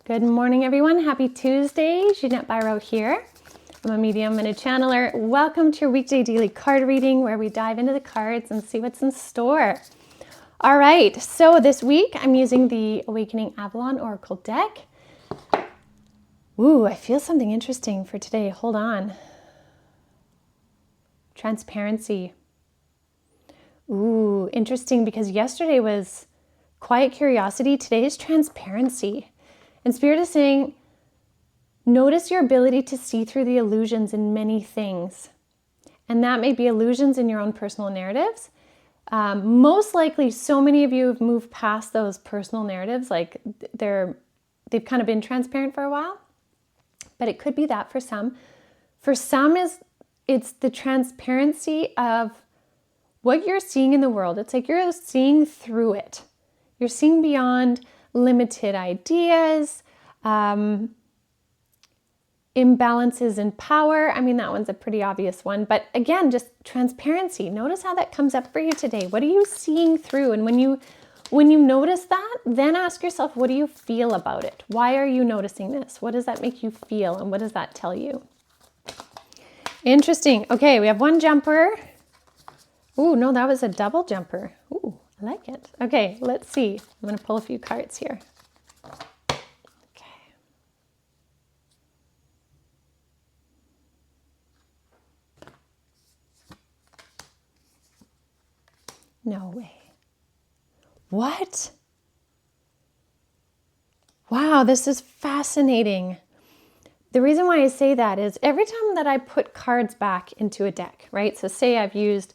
Good morning, everyone. Happy Tuesday. Jeanette Biro here. I'm a medium and a channeler. Welcome to your weekday daily card reading where we dive into the cards and see what's in store. All right, so this week I'm using the Awakening Avalon Oracle deck. Ooh, I feel something interesting for today. Hold on. Transparency. Ooh, interesting because yesterday was quiet curiosity. Today is transparency. And Spirit is saying, notice your ability to see through the illusions in many things. And that may be illusions in your own personal narratives. Most likely, so many of you have moved past those personal narratives, like they've kind of been transparent for a while. But it could be that for some. For some, it's the transparency of what you're seeing in the world. It's like you're seeing through it. You're seeing beyond limited ideas, imbalances in power. I mean, that one's a pretty obvious one. But again, just transparency. Notice how that comes up for you today. What are you seeing through? And when you notice that, then ask yourself, what do you feel about it? Why are you noticing this? What does that make you feel? And what does that tell you? Interesting. Okay, we have one jumper. Ooh, no, that was a double jumper. Ooh, I like it. Okay, let's see. I'm going to pull a few cards here. Okay. No way. What? Wow, this is fascinating. The reason why I say that is every time that I put cards back into a deck, right? So say I've used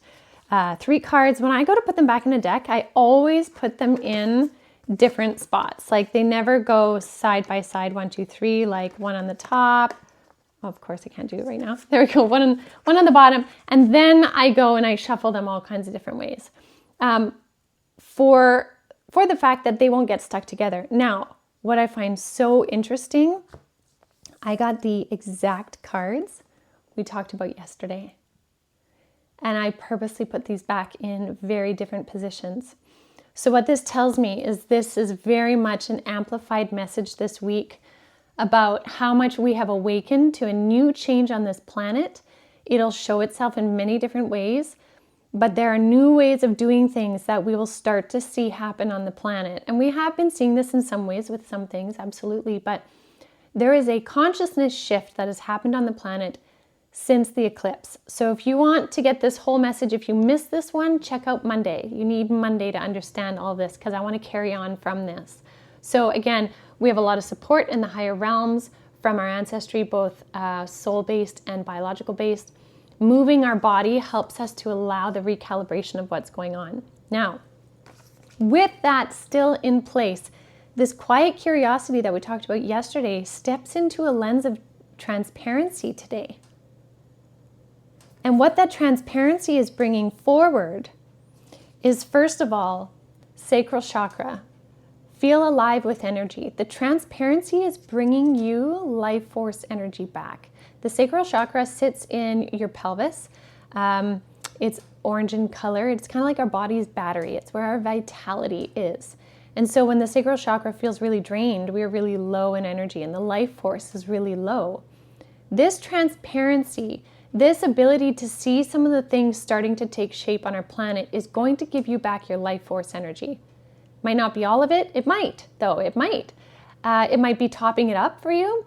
3 cards. When I go to put them back in a deck, I always put them in different spots. Like they never go side by side, 1, 2, 3, like one on the top. Oh, of course, I can't do it right now. There we go, one on the bottom. And then I go and I shuffle them all kinds of different ways for the fact that they won't get stuck together. Now, what I find so interesting, I got the exact cards we talked about yesterday. And I purposely put these back in very different positions. So what this tells me is this is very much an amplified message this week about how much we have awakened to a new change on this planet. It'll show itself in many different ways, but there are new ways of doing things that we will start to see happen on the planet. And we have been seeing this in some ways with some things, absolutely, but there is a consciousness shift that has happened on the planet since the eclipse. So if you want to get this whole message, if you missed this one, check out Monday. You need Monday to understand all this because I want to carry on from this. So again, we have a lot of support in the higher realms from our ancestry, both soul-based and biological-based. Moving our body helps us to allow the recalibration of what's going on. Now, with that still in place, this quiet curiosity that we talked about yesterday steps into a lens of transparency today. And what that transparency is bringing forward is, first of all, sacral chakra. Feel alive with energy. The transparency is bringing you life force energy back. The sacral chakra sits in your pelvis. It's orange in color. It's kind of like our body's battery. It's where our vitality is. And so when the sacral chakra feels really drained, we are really low in energy and the life force is really low. This transparency, this ability to see some of the things starting to take shape on our planet is going to give you back your life force energy. Might not be all of it. It might, though. It might. It might be topping it up for you.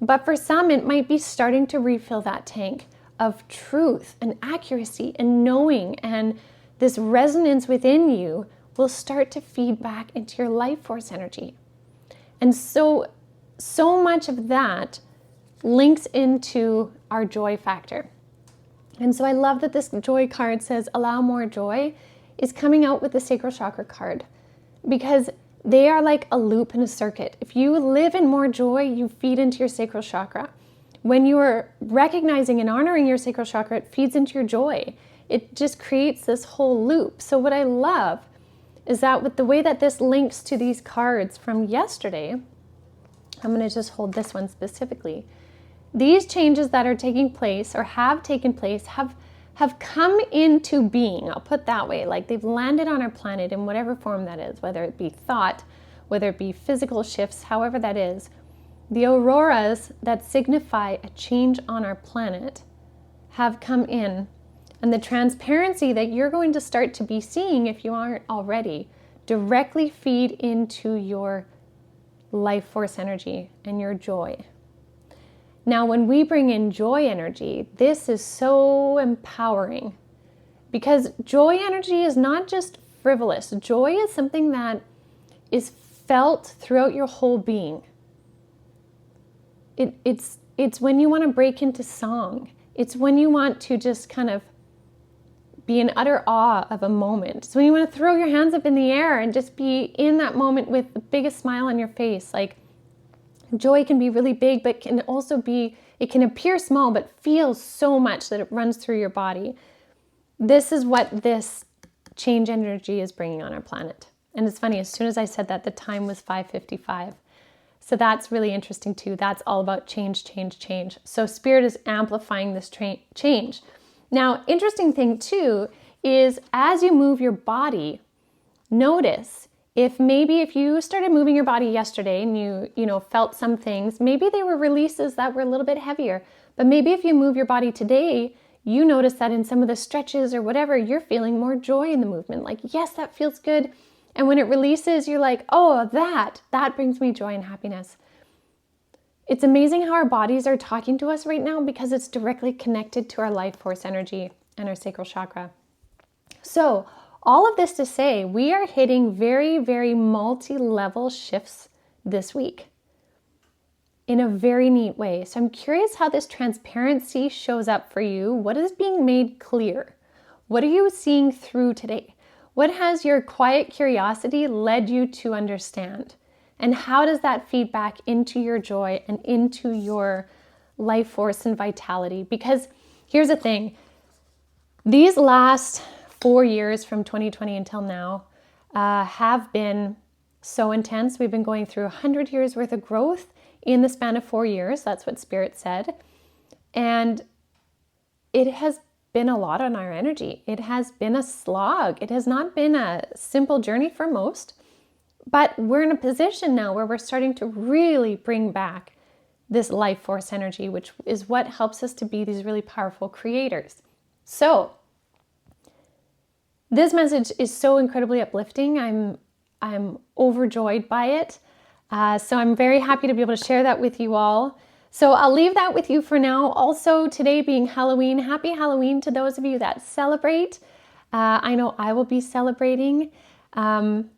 But for some, it might be starting to refill that tank of truth and accuracy and knowing. And this resonance within you will start to feed back into your life force energy. And so much of that links into our joy factor. And so I love that this joy card says, allow more joy, is coming out with the sacral chakra card because they are like a loop in a circuit. If you live in more joy, you feed into your sacral chakra. When you are recognizing and honoring your sacral chakra, it feeds into your joy. It just creates this whole loop. So what I love is that with the way that this links to these cards from yesterday, I'm going to just hold this one specifically. These changes that are taking place or have taken place have come into being. I'll put that way, like they've landed on our planet in whatever form that is, whether it be thought, whether it be physical shifts, however that is. The auroras that signify a change on our planet have come in, and the transparency that you're going to start to be seeing, if you aren't already, directly feed into your life force energy and your joy. Now, when we bring in joy energy, this is so empowering, because joy energy is not just frivolous. Joy is something that is felt throughout your whole being. It's when you want to break into song. It's when you want to just kind of be in utter awe of a moment. It's when you want to throw your hands up in the air and just be in that moment with the biggest smile on your face. Like, joy can be really big, but can also be, it can appear small, but feels so much that it runs through your body. This is what this change energy is bringing on our planet. And it's funny, as soon as I said that, the time was 5:55. So that's really interesting too. That's all about change, change, change. So Spirit is amplifying this change. Now, interesting thing too is as you move your body, notice if you started moving your body yesterday and you felt some things, maybe they were releases that were a little bit heavier. But maybe if you move your body today, you notice that in some of the stretches or whatever, you're feeling more joy in the movement. Like, yes, that feels good. And when it releases, you're like, oh, that brings me joy and happiness. It's amazing how our bodies are talking to us right now because it's directly connected to our life force energy and our sacral chakra. So all of this to say, we are hitting very, very multi-level shifts this week in a very neat way. So I'm curious how this transparency shows up for you. What is being made clear? What are you seeing through today? What has your quiet curiosity led you to understand? And how does that feed back into your joy and into your life force and vitality? Because here's the thing, these last 4 years from 2020 until now have been so intense. We've been going through 100 years worth of growth in the span of 4 years. That's what Spirit said. And it has been a lot on our energy. It has been a slog. It has not been a simple journey for most, but we're in a position now where we're starting to really bring back this life force energy, which is what helps us to be these really powerful creators. So this message is so incredibly uplifting. I'm overjoyed by it. So I'm very happy to be able to share that with you all. So I'll leave that with you for now. Also, today being Halloween, happy Halloween to those of you that celebrate. I know I will be celebrating, and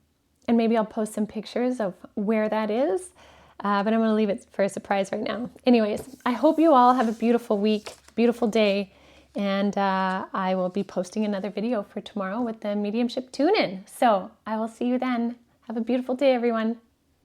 maybe I'll post some pictures of where that is, but I'm going to leave it for a surprise right now. Anyways, I hope you all have a beautiful week, beautiful day, and I will be posting another video for tomorrow with the mediumship tune-in. So I will see you then. Have a beautiful day, everyone.